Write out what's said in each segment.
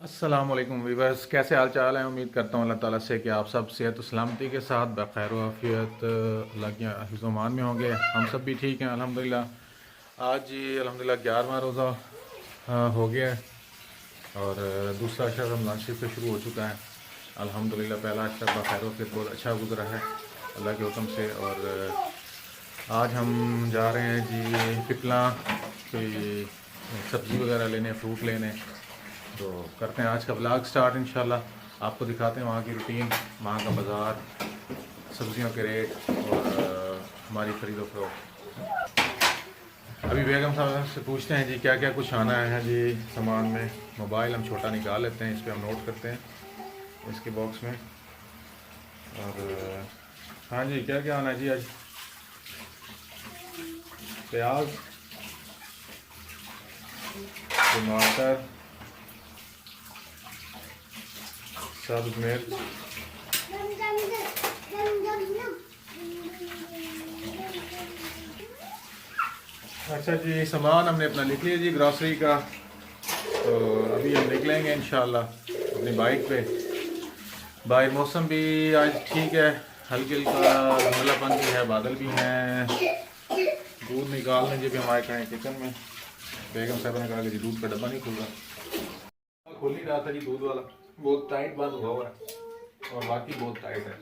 अस्सलामुअलैकुम वीवर्स, कैसे हाल चाल है। उम्मीद करता हूँ अल्लाह ताला से कि आप सब सेहत और सलामती के साथ बखैर आफियत अल्लाह के हिफ्ज़-ओ-मान में होंगे। हम सब भी ठीक हैं अल्हम्दुलिल्लाह। आज जी अल्हम्दुलिल्लाह 11वां रोज़ा हो गया है और दूसरा अशरा रमज़ान शरीफ से शुरू हो चुका है अल्हम्दुलिल्लाह। पहला अशरा बखैर आफियत बहुत अच्छा गुजरा है अल्लाह के हुक्म से। और आज हम जा रहे हैं जी पिपला कोई सब्ज़ी वगैरह लेने, फ्रूट लेने। तो करते हैं आज का ब्लॉग स्टार्ट इंशाल्लाह। आपको दिखाते हैं वहाँ की रूटीन, वहाँ का बाज़ार, सब्ज़ियों के रेट और हमारी ख़रीदो फरोख्त। अभी बेगम साहब से पूछते हैं जी क्या क्या कुछ आना है जी सामान में। मोबाइल हम छोटा निकाल लेते हैं, इस पर हम नोट करते हैं इसके बॉक्स में। और हाँ जी, क्या क्या आना है जी आज। प्याज, टमाटर, सब्ज़ मिर्च, अच्छा जी सामान हमने अपना लिख लिया जी ग्रॉसरी का। तो अभी हम निकलेंगे इंशाल्लाह अपनी बाइक पे। बाहर मौसम भी आज ठीक है, हल्की हल्का धुंधलापन भी है, बादल भी हैं। दूध निकालने जी भी हमारे कहें किचन में। बेगम साहब ने कहा कि जी दूध का डब्बा नहीं खुल रहा, खुल नहीं रहा था जी दूध वाला, बहुत टाइट बंद हुआ हुआ है और बाकी बहुत टाइट है।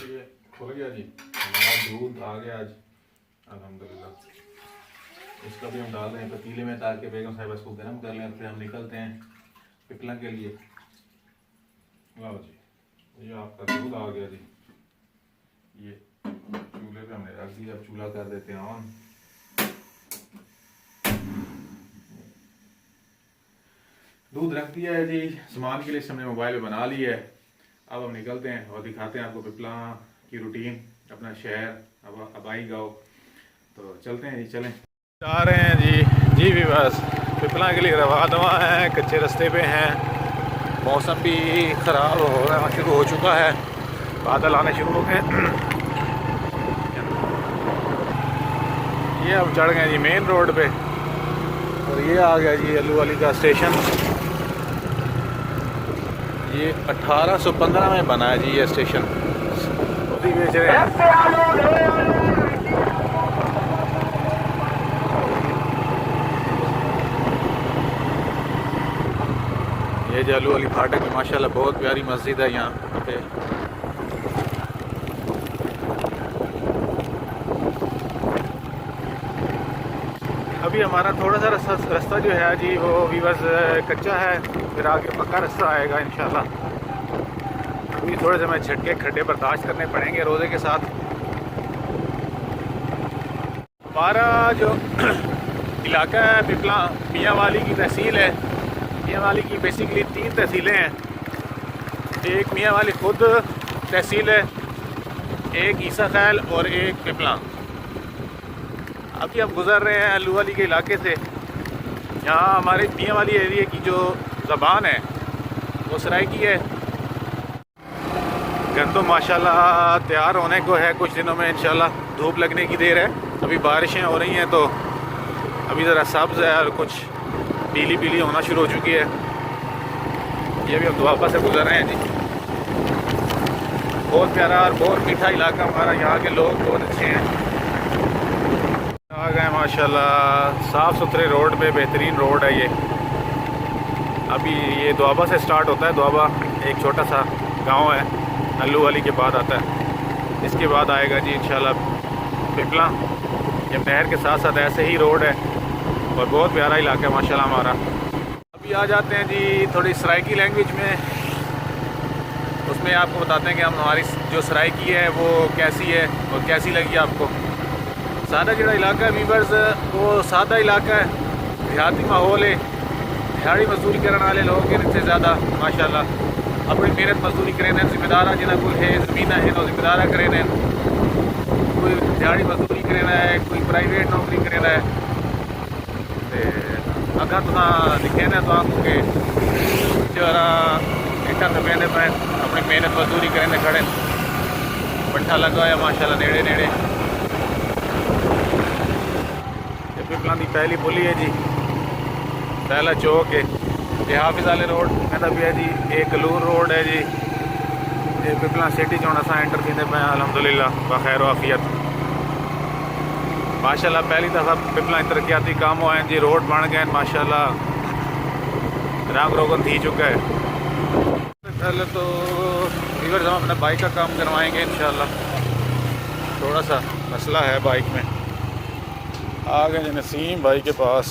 ये खुल गया जी, हमारा दूध आ गया आज अल्हम्दुलिल्लाह। इसका भी हम डाल रहे हैं पतीले में ताकि बेगम साहिबा इसको गर्म कर लें, फिर हम निकलते हैं पिपला के लिए। लो जी, ये आपका दूध आ गया जी। ये चूल्हे पे हमने रख दिया, अब चूल्हा कर देते हैं ऑन। दूध रख दिया है जी, सामान की लिस्ट हमने मोबाइल पे बना ली है। अब हम निकलते हैं और दिखाते हैं आपको पिपला की रूटीन, अपना शहर आबाई गाँव। तो चलते हैं जी, चलें। जा रहे हैं जी भी बस पिपला के लिए रवा दवा है, कच्चे रास्ते पे हैं। मौसम भी ख़राब हो रहा है, शुरू हो चुका है, बादल आने शुरू हो गए। ये अब चढ़ गए जी मेन रोड पे और ये आ गया जी आलू वाली का स्टेशन। ये 1815 में बना है जी ये स्टेशन, अभी बेच रहे हैं। ये जालू वाली फाटक में माशाल्लाह बहुत प्यारी मस्जिद है यहाँ पे। अभी हमारा थोड़ा सा रास्ता जो है जी वो भी बस कच्चा है, फिर आगे पक्का रास्ता आएगा इंशाल्लाह। अभी थोड़े से मैं झटके खड्डे बर्दाश्त करने पड़ेंगे रोज़े के साथ। हमारा जो इलाका है पिपला मियाँ वाली की तहसील है। मियाँ वाली की बेसिकली 3 तहसीलें हैं। एक मियाँ वाली खुद तहसील है, एक ईसा खैल और एक पिपला। अभी हम गुज़र रहे हैं आलू वाली के इलाके से। यहाँ हमारे मियाँ वाली एरिया की जो ज़बान है वो सराइकी है। गंदम माशाल्लाह तैयार होने को है, कुछ दिनों में इंशाल्लाह धूप लगने की देर है। अभी बारिशें हो रही हैं तो अभी ज़रा सब्ज़ है और कुछ पीली पीली होना शुरू हो चुकी है। ये भी हम दुआबा से गुजर रहे हैं जी। बहुत प्यारा और बहुत मीठा इलाका हमारा, यहाँ के लोग बहुत अच्छे हैं। आ गए माशाल्लाह, साफ़ सुथरे रोड पे, बेहतरीन रोड है ये। अभी ये दुआबा से स्टार्ट होता है। दुआबा एक छोटा सा गांव है, आलू वाली के बाद आता है। इसके बाद आएगा जी इंशाल्लाह पिपला। ये नहर के साथ साथ ऐसे ही रोड है और बहुत प्यारा इलाका है माशाल्लाह हमारा। अभी आ जाते हैं जी थोड़ी सराइकी लैंग्वेज में, उसमें आपको बताते हैं कि हम हमारी जो सराइकी है वो कैसी है और कैसी लगी आपको। सादा जो इलाका है वीवर्स वो सादा इलाका है, देहाती माहौल है। दिहाड़ी मजदूरी करने वाले लोग हैं इनसे ज़्यादा माशाल्लाह, अपनी मेहनत मजदूरी करें। जिम्मेदार जिन्हें कोई है ज़मीन है तो जिम्मेदार करें, कोई दिहाड़ी मजदूरी करेना है, कोई प्राइवेट नौकरी करेना है। तो अगर तुम दिखे ना तो आपको जरा इतना तो मेहनत में अपनी मेहनत मजदूरी करें खड़े पट्ठा लगा है माशाल्लाह नेड़े नेड़े। पिपला की पहली पुली है जी, पहला चौक है। ये हाफिज़ वाले रोड कहता भी है जी, एक कलूर रोड है जी, ये पिपला सिटी चो अस एंटर थींदे पे अल्हम्दुलिल्लाह बखैर आफियत माशाल्लाह। पहली दफ़ा पिपला तरक्याती काम हुआ है जी, रोड बन गए माशाल्लाह, रंग रोगन थी चुका है। पहले तो रिवर्स हम अपना बाइक का काम करवाएंगे इंशाल्लाह, थोड़ा सा मसला है बाइक में। आ गए जी नसीम भाई के पास।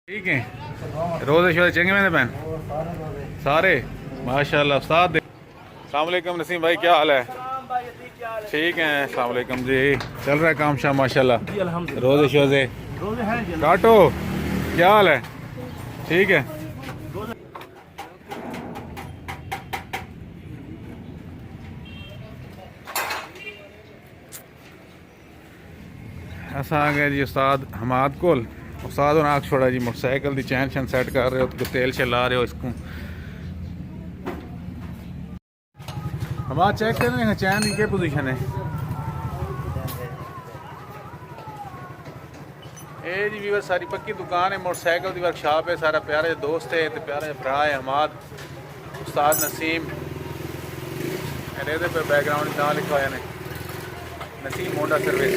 ठीक है, रोज़े शोज़े चंगे में बहन सारे माशाल्लाह। उस्ताद अस्सलाम वालेकुम नसीम भाई, क्या हाल है? ठीक है, अस्सलाम वालेकुम जी। चल रहा है काम शाम माशाल्लाह, रोज़े शोज़े काटो, क्या हाल है? ठीक है। अस आ गए जी उस्ताद हमाद को। उस्ताद ने आग छोड़ा जी, मोटरसाइकिल की चैन शैन सैट कर रहे हो, तो तेल चला रहे हो इसको। हमाद चेक कर रहे हैं चैन की क्या पोजीशन है। ये जी व्यूअर सारी पक्की दुकान है, मोटरसाइकिल की वर्कशॉप है, सारा प्यारे दोस्त है, तो प्यारे भरा है हमाद उस्ताद नसीम। पे बैकग्राउंड ना लिखा है ने नसीम होंडा सर्विस।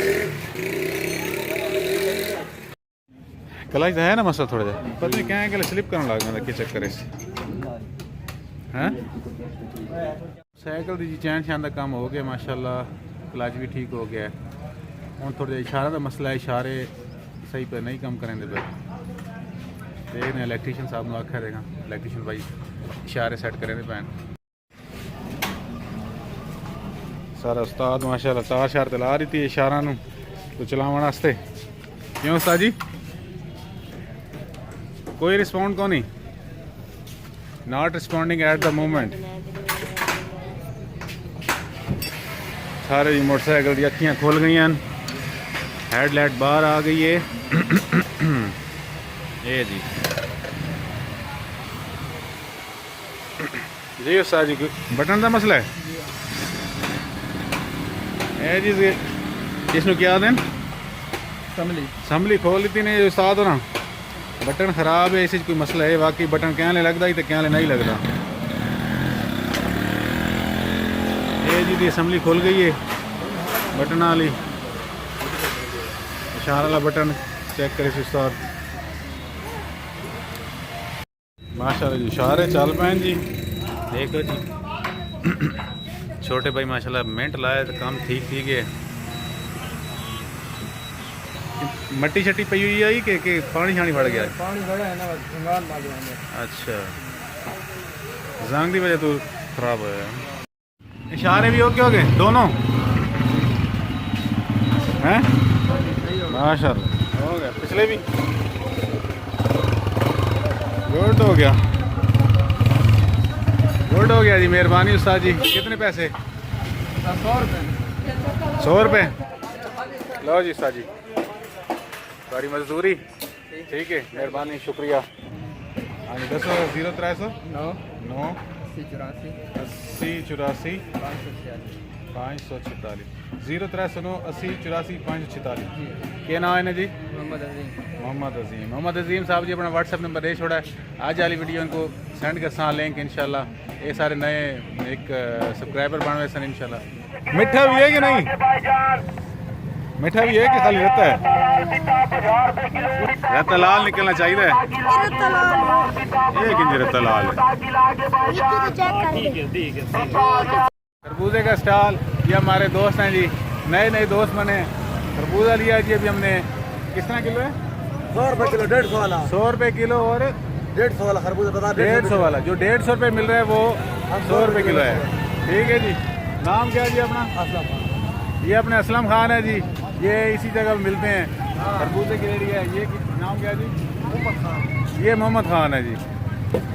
कल है ना मसला थोड़ा जा पता नहीं क्या है कि स्लिप करने लग गया कि चक्कर हैं। साइकिल की चैन शान का काम हो गया माशाल्लाह, क्लच भी ठीक हो गया। हूँ थोड़ा इशारा का मसला है, इशारे सही पे नहीं कम करेंगे पे देखने इलैक्ट्रीशियन साहब ने आखा देगा, इलैक्ट्रीशियन भाई इशारे सेट करेंगे पैन सारा। उस्ताद माशाल्लाह तार शार तला रही थी इशारा तो चलावन वास्ते। क्यों उस्ताद जी कोई रिस्पॉन्ड को नहीं, not responding at the moment. सारे जी मोटरसाइकिल की अखियाँ खुल गई हैं, हेडलाइट बाहर आ गई है। ये जी जी उस्ताद जी बटन का मसला है। ये जी इसमें क्या दें संभली खोल दी ने उस्ताद ना, बटन खराब है, इस कोई मसला है। बाकी बटन क्या लगता ही तो क्या नहीं लगता। ये जी असम्बली खुल गई है बटन वाली, इशारा वाला बटन चेक करे उस्ताद माशाल्लाह जी। इशारे चल पैन जी, देखो जी छोटे भाई माशाल्लाह मिनट लाए तो काम ठीक ठीक है। मट्टी शट्टी पई हुई है कि पानी शानी बढ़ गया है? पानी बढ़ा है ना। अच्छा, जंग की वजह तो खराब है। इशारे भी ओके हो गए दोनों हैं माशाल्लाह, हो गया पिछले भी गुड हो गया, गुड हो गया जी। मेहरबानी उस्ताद जी। कितने पैसे? 100 रुपये। 100 रुपये लो जी उस्ताद जी, सारी मजदूरी ठीक है, मेहरबानी शुक्रिया। हाँ जी दसो 0300 9 80 84 546 0309 80 84 546। क्या नाम है ना जी? मोहम्मद अजीम। मोहम्मद अजीम साहब जी अपना व्हाट्सएप नंबर दे छोड़ा है, आज वाली वीडियो इनको सेंड कर सा लिंक इंशाल्लाह। ये सारे नए एक सब्सक्राइबर बन हुए सन इंशाल्लाह। मिठा भी है कि नहीं? मीठा भी है कि खाली रहता है? रहता लाल निकलना चाहिए। ये किंज रहता लाल है। खरबूजे का स्टॉल, ये हमारे दोस्त हैं जी, नए नए दोस्त बने। खरबूजा लिया जी अभी हमने, कितना किलो है? 100 रुपये किलो, 150 वाला। 100 रुपये किलो और 150 वाला खरबूजा बता। 150 वाला जो 150 रुपये मिल रहा है वो 100 रुपये किलो है। ठीक है जी। नाम क्या है जी अपना? असलम खान। ये अपने असलम खान है जी, ये इसी जगह मिलते हैं खरबूजे की रेडी है। ये नाम क्या है जी? मोहम्मद खान। ये मोहम्मद खान है जी।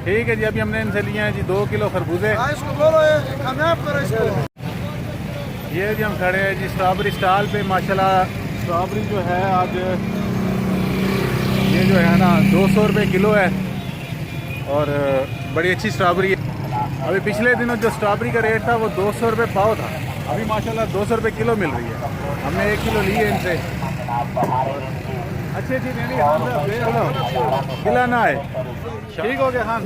ठीक है जी, अभी हमने इनसे लिए हैं जी 2 किलो खरबूजे। ये जी हम खड़े हैं जी स्ट्रॉबेरी स्टॉल पे माशाल्लाह। स्ट्रॉबेरी जो है आज ये जो है ना 200 रुपये किलो है और बड़ी अच्छी स्ट्रॉबेरी है। अभी पिछले दिनों जो स्ट्रॉबेरी का रेट था वो 200 रुपये पाव था, अभी माशाल्लाह 200 रुपये किलो मिल रही है। हमने 1 किलो ली है इनसे। अच्छी अच्छी देनी है खान साहब, चलो खिलाना है। ठीक हो गया खान,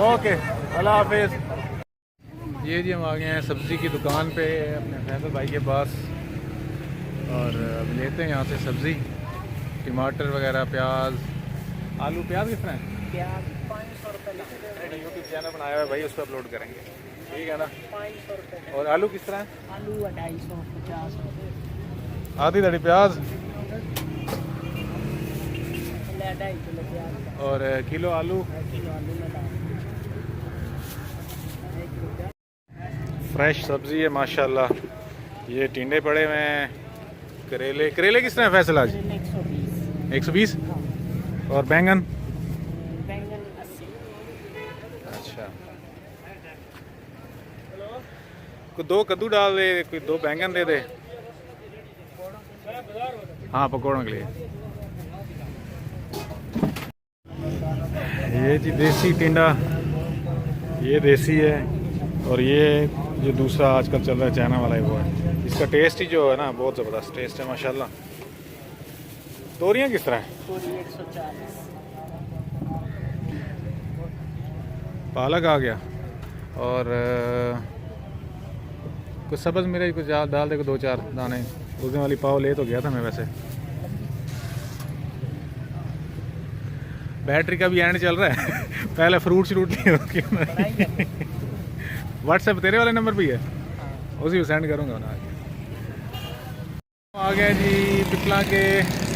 ओके, अल्लाह हाफिज़। ये जी हम आ गए हैं सब्ज़ी की दुकान पे अपने फैसल भाई के पास, और अब लेते हैं यहाँ से सब्ज़ी, टमाटर वगैरह, प्याज, आलू। प्याज किस तरह है? प्याज 500 रुपये। यूट्यूब चैनल बनाया हुआ है भाई, उस पर अपलोड करेंगे, ठीक है ना। 500 रुपये। और आलू किस तरह है? आलू 250 रुपये। आधी दाढ़ी प्याज ले 2.5 किलो प्याज और किलो आलू। किलो आलू में डाल। फ्रेश सब्ज़ी है माशाल्लाह। ये टिंडे पड़े हुए हैं, करेले। करेले किस तरह है फैसल आज? 120। 120। हाँ। और बैंगन? बैंगन 80। अच्छा, कोई 2 कद्दू डाल दे, कोई 2 बैंगन दे दे। हाँ, पकौड़ों के लिए। ये जी देसी टिंडा, ये देसी है, और ये जो दूसरा आजकल चल रहा है चाइना वाला है वो है। इसका टेस्ट ही जो है ना, बहुत ज़बरदस्त टेस्ट है माशाल्लाह। तोरियां किस तरह है? पूरी 140। पालक आ गया, और कुछ सब्ज़ मिर्च कुछ डाल दे, को 2-4 दाने। उस दिन वाली पाव ले तो गया था मैं वैसे। बैटरी का भी एंड चल रहा है पहले फ्रूट श्रूट नहीं होती। व्हाट्सएप तेरे वाले नंबर पे ही है, उसी को सेंड करूँगा ना। आ गए जी पिपला के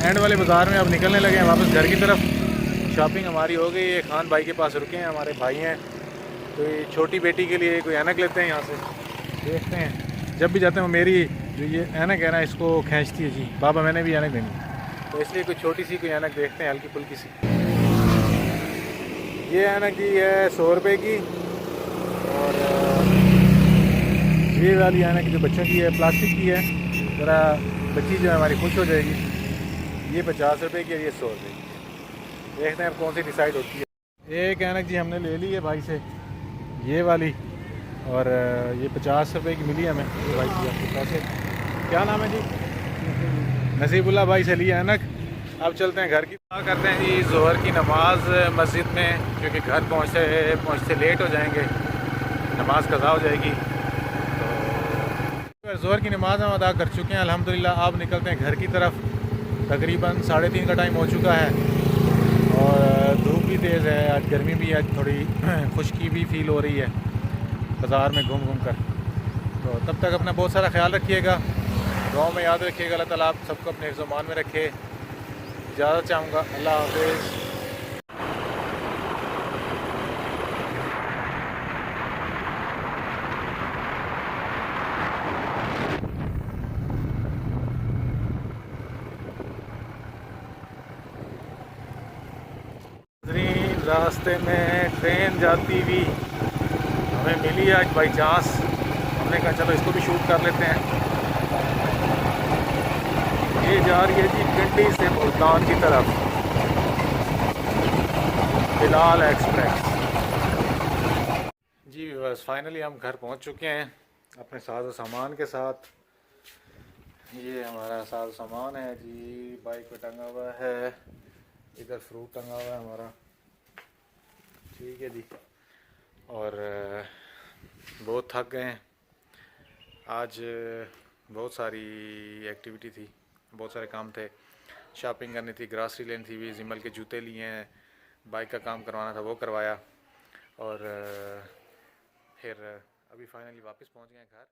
एंड वाले बाज़ार में, अब निकलने लगे हैं वापस घर की तरफ। शॉपिंग हमारी हो गई है, खान भाई के पास रुके हैं, हमारे भाई हैं। तो ये छोटी बेटी के लिए कोई ऐनक लेते हैं यहाँ से, देखते हैं। जब भी जाते हैं वो मेरी जो ये ऐनक है ना, इसको खींचती है जी, बाबा मैंने भी ऐनक देनी, तो इसलिए कोई छोटी सी कोई ऐनक देखते हैं, हल्की फुल्की सी। ये ऐनक जी है 100 रुपये की, और ये वाली ऐनक जो बच्चों की है, प्लास्टिक की है, ज़रा बच्ची जो है हमारी खुश हो जाएगी। ये 50 रुपये की है, ये 100 रुपये की। देखते हैं अब कौन सी डिसाइड होती है। एक ऐनक जी हमने ले ली है भाई से, ये वाली, और ये 50 रुपये की मिली हमें। ये भाई जी आपके पैसे, क्या नाम है जी? नसीबुल्ला भाई से लिया ऐनक। अब चलते हैं घर की। क्या करते हैं जी, ज़ोहर की नमाज़ मस्जिद में, क्योंकि घर पहुँचते लेट हो जाएंगे, नमाज कज़ा हो जाएगी। तो ज़ोहर की नमाज़ हम अदा कर चुके हैं अल्हम्दुलिल्लाह। अब निकलते हैं घर की तरफ। तकरीबन 3:30 का टाइम हो चुका है, और धूप भी तेज़ है, आज गर्मी भी है, थोड़ी खुश्की भी फील हो रही है बाज़ार में घूम घूम कर। तो तब तक अपना बहुत सारा ख्याल रखिएगा, दुआओं में याद रखिएगा। अल्लाह ताला आप सबको अपने ज़मान में रखे। इजाज़त चाहूँगा, अल्लाह हाफ़िज़। रास्ते में ट्रेन जाती हुई हमें मिली आज बाई चांस। हमने कहा चलो इसको भी शूट कर लेते हैं। ये जा रही है जी पिंडी से मुल्तान की तरफ, बिलाल एक्सप्रेस। जी बस फाइनली हम घर पहुंच चुके हैं अपने साज़ो सामान के साथ। ये हमारा साज़ो सामान है जी, बाइक पे टंगा हुआ है, इधर फ्रूट टंगा हुआ है हमारा, ठीक है जी। और बहुत थक गए हैं आज, बहुत सारी एक्टिविटी थी, बहुत सारे काम थे। शॉपिंग करनी थी, ग्रासरी लेनी थी, भी जिमल के जूते लिए हैं, बाइक का काम करवाना था वो करवाया, और फिर अभी फाइनली वापस पहुंच गए घर।